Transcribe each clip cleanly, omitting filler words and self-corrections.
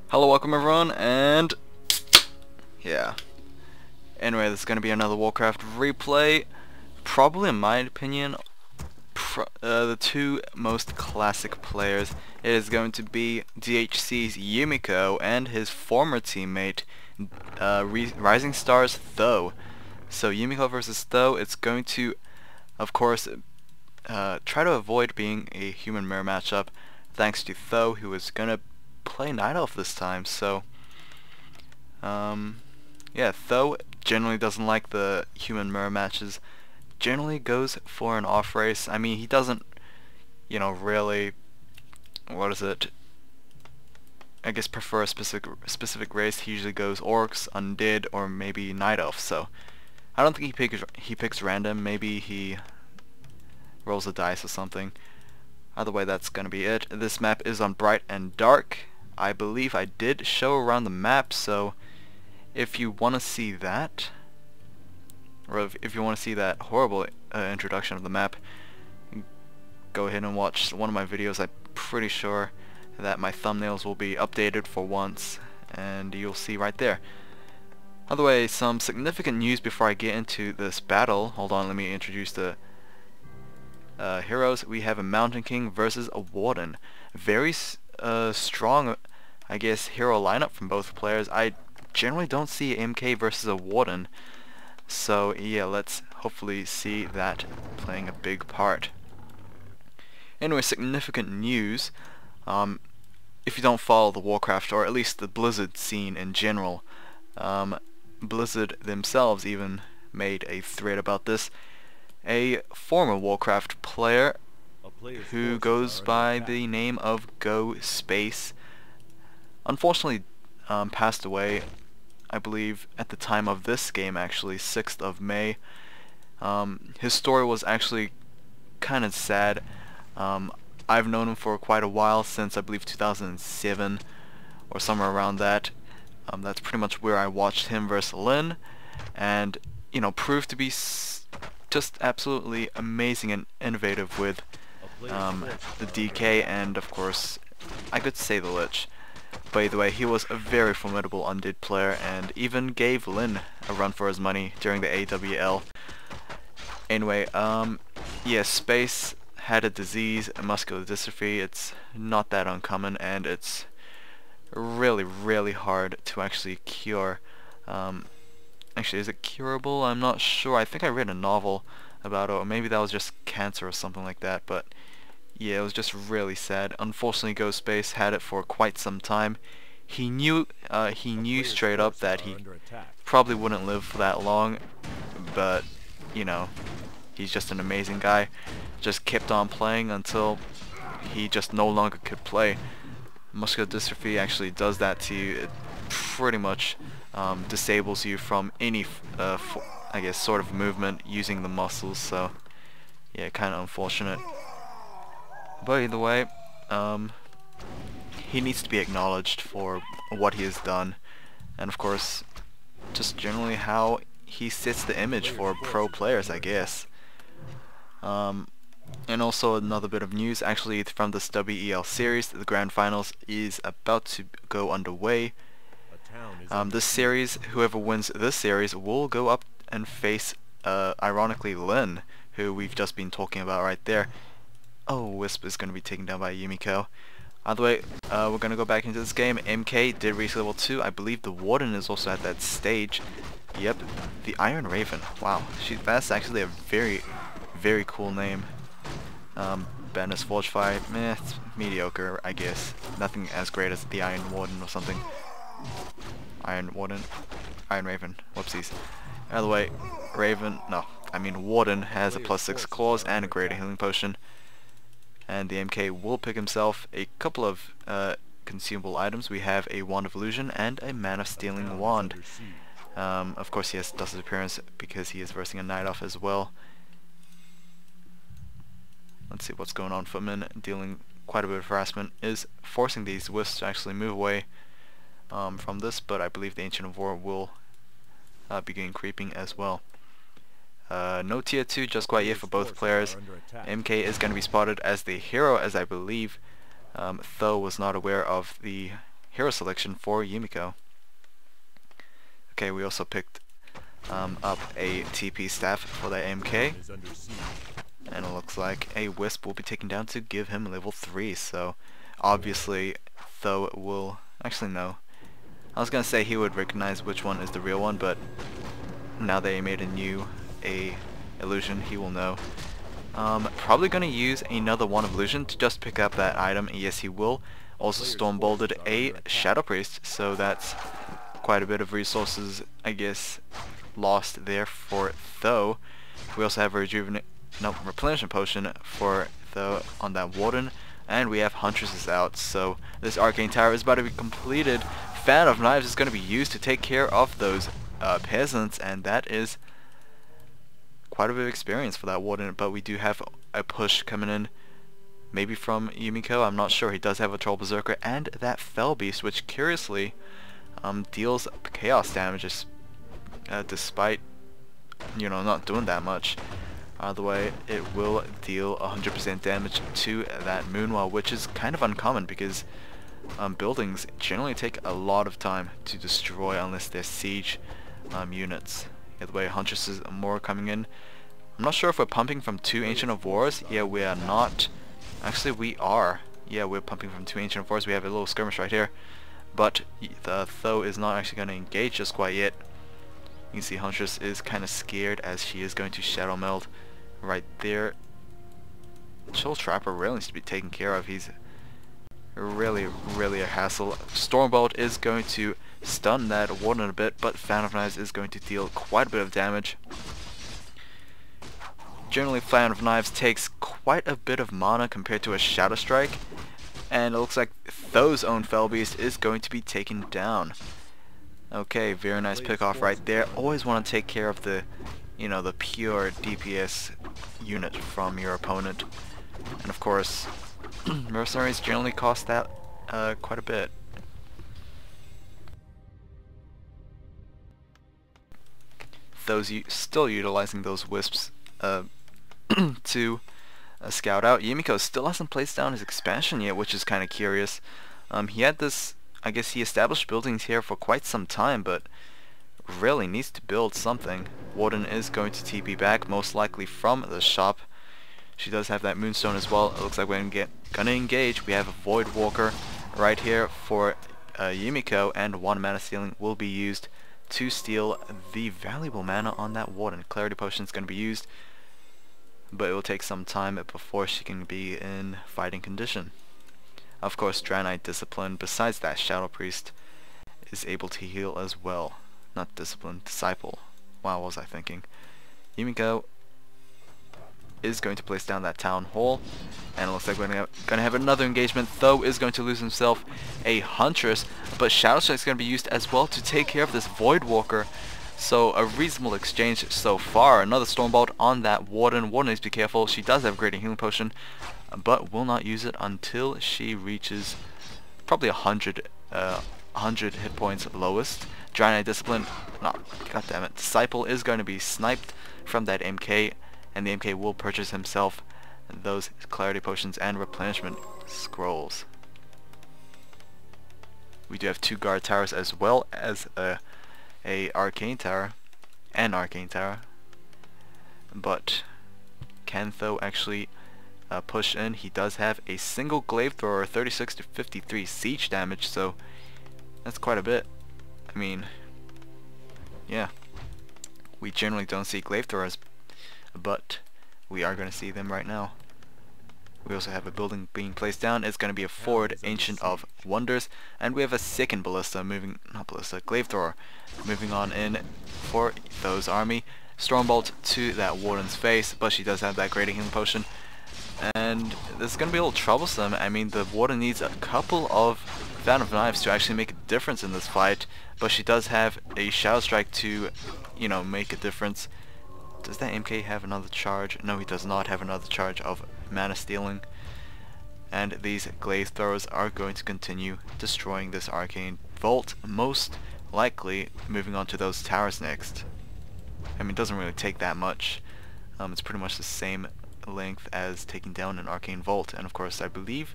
Hello, welcome everyone, and yeah. Anyway, this is going to be another Warcraft replay. Probably, in my opinion, the two most classic players. It is going to be DHC's Yumiko and his former teammate, Rising Star's Tho. So Yumiko versus Tho. It's going to, of course, try to avoid being a human mirror matchup, thanks to Tho, who is going to play Night Elf this time. So yeah, Tho generally doesn't like the human mirror matches, generally goes for an off race. I mean, he doesn't, you know, really, what is it, I guess prefer a specific race. He usually goes Orcs, Undead, or maybe Night Elf. So I don't think he picks random. Maybe he rolls a dice or something. Either way, that's gonna be it. This map is on Bright and Dark. I believe I did show around the map, so if you want to see that, or if you want to see that horrible introduction of the map, go ahead and watch one of my videos. I'm pretty sure that my thumbnails will be updated for once, and you'll see right there. Other way, some significant news before I get into this battle. Hold on, let me introduce the heroes. We have a Mountain King versus a Warden. Very strong, I guess, hero lineup from both players. I generally don't see MK versus a Warden, so yeah, let's hopefully see that playing a big part. Anyway, significant news. If you don't follow the Warcraft, or at least the Blizzard scene in general, Blizzard themselves even made a thread about this. A former Warcraft player who goes by the name of Ghostspace unfortunately passed away, I believe, at the time of this game, actually, 6th of May. His story was actually kind of sad. I've known him for quite a while, since I believe 2007 or somewhere around that. That's pretty much where I watched him versus Lin, and you know, proved to be just absolutely amazing and innovative with the DK, and of course I could say the Lich. By the way, he was a very formidable undead player, and even gave Lin a run for his money during the AWL. Anyway, yeah, Space had a disease, a muscular dystrophy. It's not that uncommon, and it's really hard to actually cure. Actually, is it curable? I'm not sure. I think I read a novel about it, or maybe that was just cancer or something like that, but yeah, it was just really sad. Unfortunately, Ghostspace had it for quite some time. He knew straight up that he probably wouldn't live for that long, but you know, he's just an amazing guy. Just kept on playing until he just no longer could play. Muscular dystrophy actually does that to you. It pretty much disables you from any, I guess, sort of movement using the muscles. So yeah, kind of unfortunate. But either way, he needs to be acknowledged for what he has done, and of course, just generally how he sets the image for pro players, I guess. And also another bit of news, actually, from this WEL series, the grand finals is about to go underway. This series, whoever wins this series will go up and face, ironically, Lin, who we've just been talking about right there. Oh, Wisp is going to be taken down by Yumiko. Either way, we're going to go back into this game. MK did reach level 2. I believe the Warden is also at that stage. Yep, the Iron Raven. Wow, that's actually a very cool name. Bandit's Forgefire, meh, it's mediocre, I guess. Nothing as great as the Iron Warden or something. Iron Raven, whoopsies. Either way, Warden has a +6 claws and a greater healing potion. And the MK will pick himself a couple of consumable items. We have a Wand of Illusion and a Man of Stealing Wand. Of course, he has Dust's Appearance because he is versing a Night Elf as well. Let's see what's going on. Footman, dealing quite a bit of harassment, is forcing these Wisps to actually move away from this, but I believe the Ancient of War will begin creeping as well. No tier 2 just quite yet for both players. MK is going to be spotted as the hero, as I believe Tho was not aware of the hero selection for Yumiko. Okay, we also picked up a TP staff for the AMK, and it looks like a Wisp will be taken down to give him level 3, so obviously though it will... actually no. I was gonna say he would recognize which one is the real one, but now that he made a illusion, he will know. Probably gonna use another one of illusion to just pick up that item. Yes, he will. Also Stormbolted a Shadow Priest, so that's quite a bit of resources, I guess, lost there for Tho. We also have a replenishment potion for Tho on that Warden, and we have Huntresses out, so this Arcane Tower is about to be completed. Fan of Knives is going to be used to take care of those peasants, and that is quite a bit of experience for that Warden, but we do have a push coming in, maybe from Yumiko, I'm not sure. He does have a Troll Berserker and that Fell Beast, which curiously deals chaos damages despite, you know, not doing that much. Either way, it will deal 100% damage to that Moonwell, which is kind of uncommon because buildings generally take a lot of time to destroy unless they're siege units. Either way, Huntresses are more coming in. I'm not sure if we're pumping from 2 Ancient of Wars. Yeah, we are not. Actually, we are. Yeah, we're pumping from 2 Ancient of Wars. We have a little skirmish right here. But the Tho is not actually going to engage just quite yet. You can see Huntress is kind of scared as she is going to Shadow Meld right there. Chill Trapper really needs to be taken care of. He's really a hassle. Stormbolt is going to stun that Warden a bit, but Fan of Knives is going to deal quite a bit of damage. Generally, Fan of Knives takes quite a bit of mana compared to a Shadow Strike, and it looks like Tho's own Fell Beast is going to be taken down. Okay, very nice pick off right there. Always want to take care of the, you know, the pure DPS unit from your opponent. And of course, mercenaries generally cost that quite a bit. Those still utilizing those wisps to scout out. Yumiko still hasn't placed down his expansion yet, which is kind of curious. He had this, I guess he established buildings here for quite some time, but really needs to build something. Warden is going to TP back, most likely from the shop. She does have that Moonstone as well. It looks like we're gonna engage. We have a Void Walker right here for Yumiko, and 1 mana stealing will be used to steal the valuable mana on that Warden. Clarity Potion is going to be used, but it will take some time before she can be in fighting condition. Of course, Draenei Discipline, besides that, Shadow Priest is able to heal as well. Not Discipline, Disciple. Wow, what was I thinking? Yumiko is going to place down that Town Hall, and it looks like we're going to have another engagement. Tho is going to lose himself a Huntress, but Shadow Strike is going to be used as well to take care of this Void Walker. So a reasonable exchange so far. Another Stormbolt on that Warden. Warden needs to be careful. She does have a Greater Healing Potion, but will not use it until she reaches probably 100 hit points lowest. Draenei Discipline, goddammit, Disciple is going to be sniped from that MK, and the MK will purchase himself those Clarity Potions and Replenishment Scrolls. We do have 2 Guard Towers as well as a Arcane Tower, but can Tho actually push in? He does have a single Glaive Thrower, 36 to 53 siege damage, so that's quite a bit. I mean, yeah, we generally don't see Glaive Throwers, but we are going to see them right now. We also have a building being placed down. It's going to be a forward Ancient of Wonders, and we have a second Ballista Glaive Thrower moving on in for Tho's army. Stormbolt to that Warden's face, but she does have that Greater Healing Potion, and this is going to be a little troublesome. I mean, the Warden needs a couple of Fan of Knives to actually make a difference in this fight, but she does have a Shadow Strike to, you know, make a difference. Does that MK have another charge? No, he does not have another charge of mana stealing. And these Glaive Throwers are going to continue destroying this Arcane Vault, most likely moving on to those towers next. I mean, it doesn't really take that much. It's pretty much the same length as taking down an Arcane Vault, and of course I believe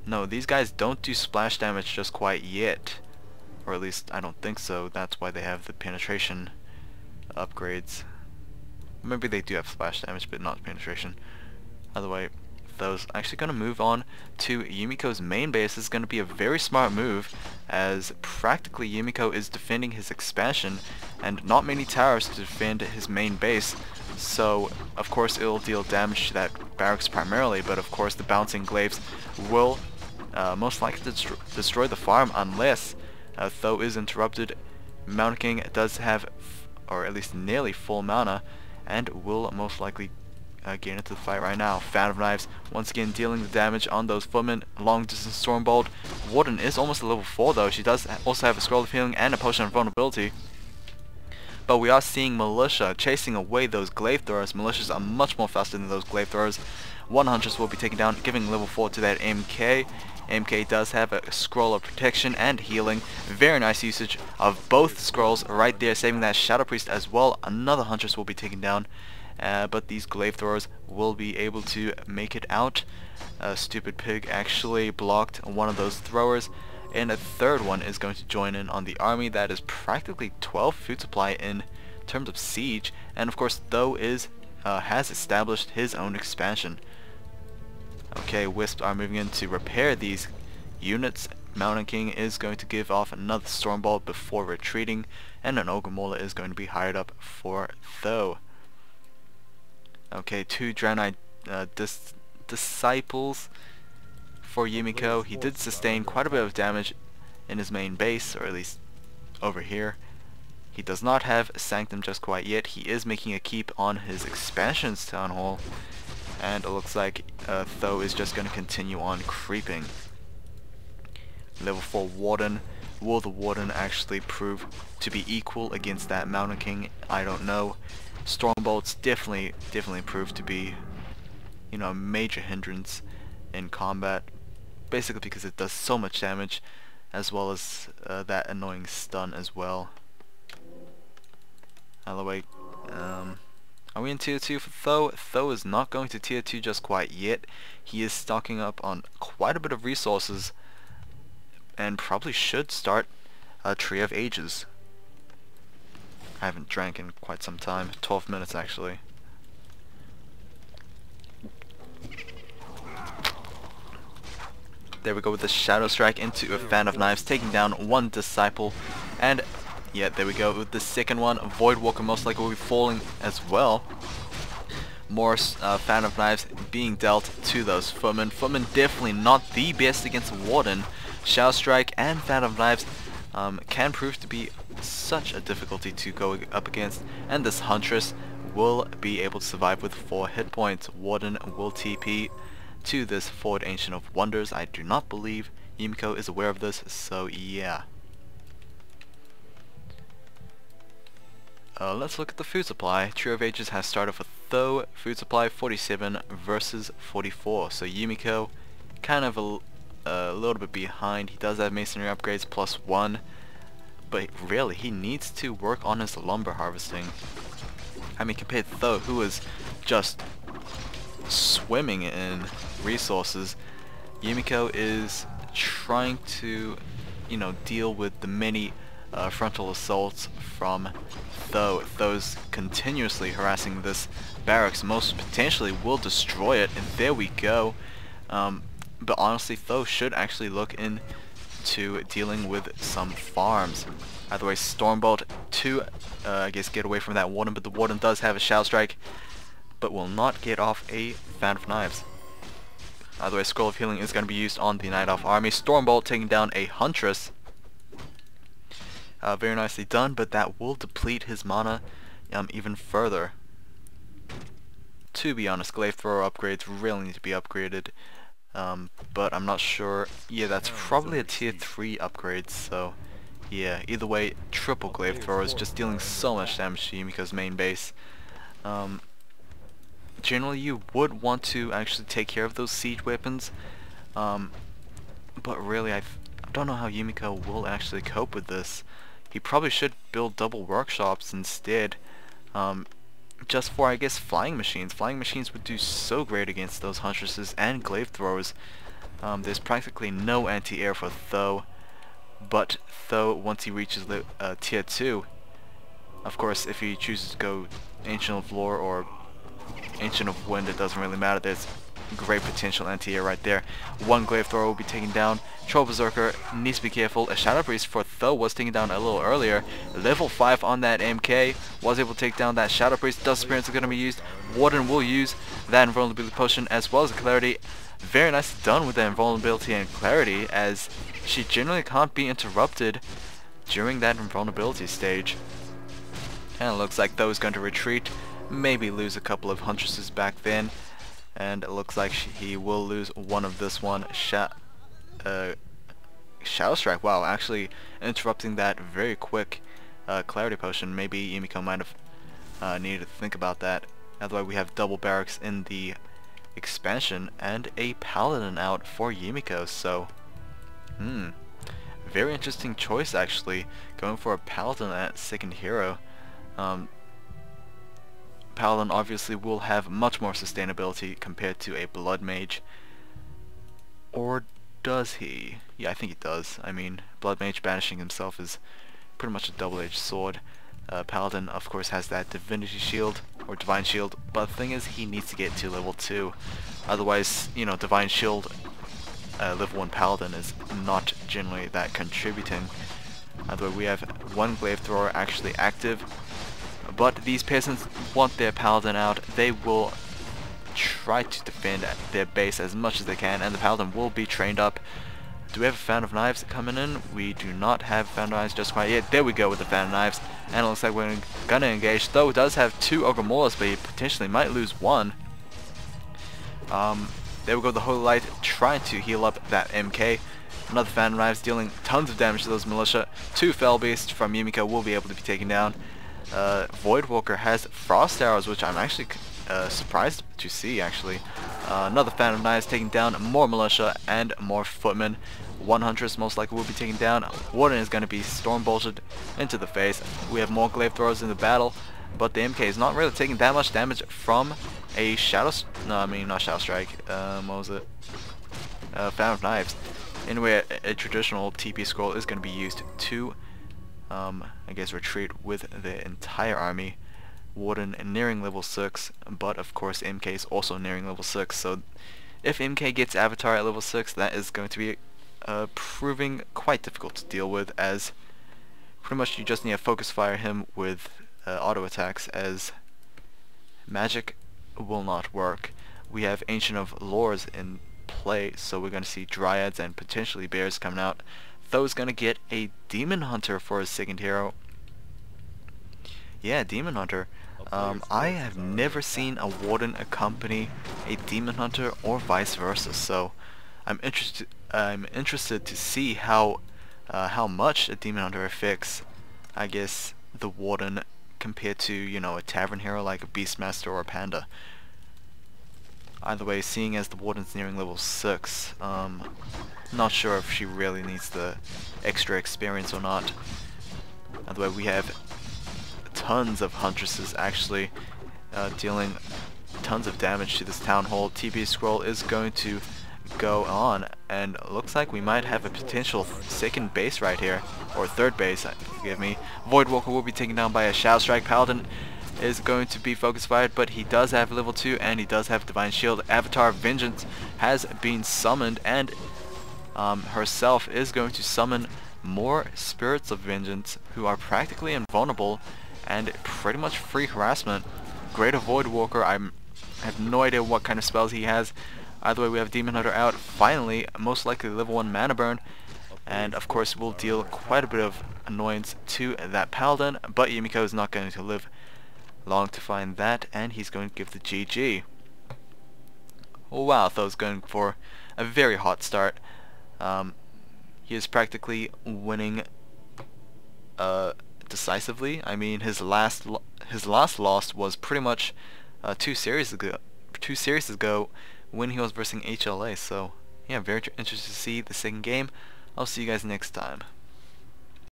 No, these guys don't do splash damage just quite yet. Or at least I don't think so. That's why they have the penetration upgrades. Maybe they do have splash damage, but not penetration. Either way, those actually going to move on to Yumiko's main base. This is going to be a very smart move, as practically Yumiko is defending his expansion, and not many towers to defend his main base. So, of course, it will deal damage to that barracks primarily, but of course the bouncing glaives will most likely destroy the farm unless Tho is interrupted. Mountain King does have, or at least nearly full mana, and will most likely get into the fight right now. Fan of Knives once again dealing the damage on those footmen. Long distance Stormbolt. Warden is almost a level 4 though. She does also have a Scroll of Healing and a Potion of Vulnerability. But we are seeing Militia chasing away those glaive throwers. Militias are much more faster than those glaive throwers. One Huntress will be taken down, giving level 4 to that MK. MK does have a Scroll of Protection and Healing. Very nice usage of both scrolls right there, saving that Shadow Priest as well. Another Huntress will be taken down. But these glaive throwers will be able to make it out. Stupid Pig actually blocked one of those throwers, and a third one is going to join in on the army. That is practically 12 food supply in terms of siege, and of course Tho has established his own expansion. Okay, Wisps are moving in to repair these units. Mountain King is going to give off another Stormbolt before retreating, and an Ogre Mauler is going to be hired up for Tho. Okay, 2 Draenei Disciples for Yumiko. He did sustain quite a bit of damage in his main base, or at least over here. He does not have Sanctum just quite yet. He is making a keep on his expansions Town Hall, and it looks like Tho is just going to continue on creeping. Level 4 Warden. Will the Warden actually prove to be equal against that Mountain King? I don't know. Stormbolts definitely prove to be, you know, a major hindrance in combat, basically because it does so much damage, as well as that annoying stun as well. By the way, are we in tier 2 for Tho? Tho is not going to tier 2 just quite yet. He is stocking up on quite a bit of resources, and probably should start a Tree of Ages. I haven't drank in quite some time, 12 minutes actually. There we go with the Shadow Strike into a Fan of Knives, taking down one Disciple, and yeah, there we go with the second one. Voidwalker most likely will be falling as well. More Fan of Knives being dealt to those Footmen. Footmen definitely not the best against Warden. Shadow Strike and Fan of Knives can prove to be such a difficulty to go up against, and this Huntress will be able to survive with 4 hit points. Warden will TP to this Forward Ancient of Wonders. I do not believe Yumiko is aware of this, so yeah. Let's look at the food supply. Tree of Ages has started for Tho. Food supply 47 versus 44, so Yumiko kind of a little bit behind. He does have masonry upgrades +1, but really he needs to work on his lumber harvesting. I mean, compared to Tho, who is just swimming in resources, Yumiko is trying to, you know, deal with the many frontal assaults from Tho. Tho's continuously harassing this barracks, most potentially will destroy it, and there we go. But honestly, Tho should actually look into dealing with some farms. Either way, Stormbolt to, I guess, get away from that Warden, but the Warden does have a Shadow Strike, but will not get off a Fan of Knives. Either way, Scroll of Healing is going to be used on the Night Elf army. Stormbolt taking down a Huntress. Very nicely done, but that will deplete his mana even further. To be honest, Glaive Thrower upgrades really need to be upgraded. But I'm not sure. Yeah, that's probably a tier 3 upgrade, so yeah, either way, triple Glaive Throwers, just dealing so much damage to Yumiko's main base. Generally you would want to actually take care of those siege weapons, but really I don't know how Yumiko will actually cope with this. He probably should build double workshops instead, just for, I guess, flying machines. Flying machines would do so great against those Huntresses and Glaive Throwers. There's practically no anti-air for Tho, but Tho, once he reaches the tier 2, of course, if he chooses to go Ancient of Lore or Ancient of Wind, it doesn't really matter. There's great potential anti-air right there. One Glaive Thrower will be taken down. Troll Berserker needs to be careful. A Shadow Priest for Tho was taken down a little earlier. Level 5 on that MK was able to take down that Shadow Priest. Dust Appearance is going to be used. Warden will use that Invulnerability Potion as well as the Clarity. Very nicely done with the Invulnerability and Clarity, as she generally can't be interrupted during that Invulnerability stage. And it looks like Tho is going to retreat, maybe lose a couple of Huntresses back then, and it looks like he will lose one of this one. Shadow Strike, wow, actually interrupting that very quick Clarity Potion. Maybe Yumiko might have needed to think about that. Otherwise we have double barracks in the expansion and a Paladin out for Yumiko, so very interesting choice actually, going for a Paladin at second hero. Paladin obviously will have much more sustainability compared to a Blood Mage. Or does he? Yeah, I think he does. I mean, Blood Mage banishing himself is pretty much a double-edged sword. Paladin, of course, has that Divinity Shield, or Divine Shield, but the thing is, he needs to get to level 2. Otherwise, you know, Divine Shield, level 1 Paladin is not generally that contributing. Otherwise, we have one Glaive Thrower actually active, but these peasants want their Paladin out. They will try to defend their base as much as they can, and the Paladin will be trained up. Do we have a Fan of Knives coming in? We do not have Fan of Knives just quite yet. There we go with the Fan of Knives, and it looks like we're gonna engage. Though it does have 2 Ogre Maulers, but he potentially might lose one. There we go, the Holy Light trying to heal up that MK. Another Fan of Knives dealing tons of damage to those militia. 2 Fell Beasts from Yumiko will be able to be taken down. Voidwalker has Frost Arrows, which I'm actually surprised to see actually. Another Fan of Knives taking down more militia and more footmen. 100 most likely will be taken down. Warden is going to be storm bolted into the face. We have more Glaive Throwers in the battle, but the MK is not really taking that much damage from a not Shadow Strike. What was it? Fan of Knives. Anyway, a traditional TP scroll is going to be used to I guess retreat with the entire army. Warden nearing level 6, but of course MK is also nearing level 6, so if MK gets Avatar at level 6, that is going to be proving quite difficult to deal with, as pretty much you just need to focus fire him with auto attacks, as magic will not work. We have Ancient of Lores in play, so we're going to see Dryads and potentially Bears coming out. Tho's going to get a Demon Hunter for his second hero. Yeah, Demon Hunter. I have never seen a Warden accompany a Demon Hunter or vice versa, so I'm interested to see how much a Demon Hunter affects, I guess, the Warden compared to, you know, a Tavern hero like a Beastmaster or a Panda. Either way, seeing as the Warden's nearing level 6, not sure if she really needs the extra experience or not. Either way, we have tons of Huntresses actually dealing tons of damage to this Town Hall. TP scroll is going to go on, and looks like we might have a potential second base right here, or third base, forgive me. Voidwalker will be taken down by a Shadow Strike. Paladin is going to be focus fired, but he does have level 2 and he does have Divine Shield. Avatar Vengeance has been summoned, and herself is going to summon more Spirits of Vengeance, who are practically invulnerable and pretty much free harassment. Greater Voidwalker, I have no idea what kind of spells he has. Either way, we have Demon Hunter out. Finally, most likely level 1 mana burn, and of course will deal quite a bit of annoyance to that Paladin, but Yumiko is not going to live long to find that, and he's going to give the GG. Oh wow, Tho's going for a very hot start. He is practically winning decisively. I mean, his last loss was pretty much 2 series ago when he was versing HLA. So yeah, very interested to see the second game. I'll see you guys next time.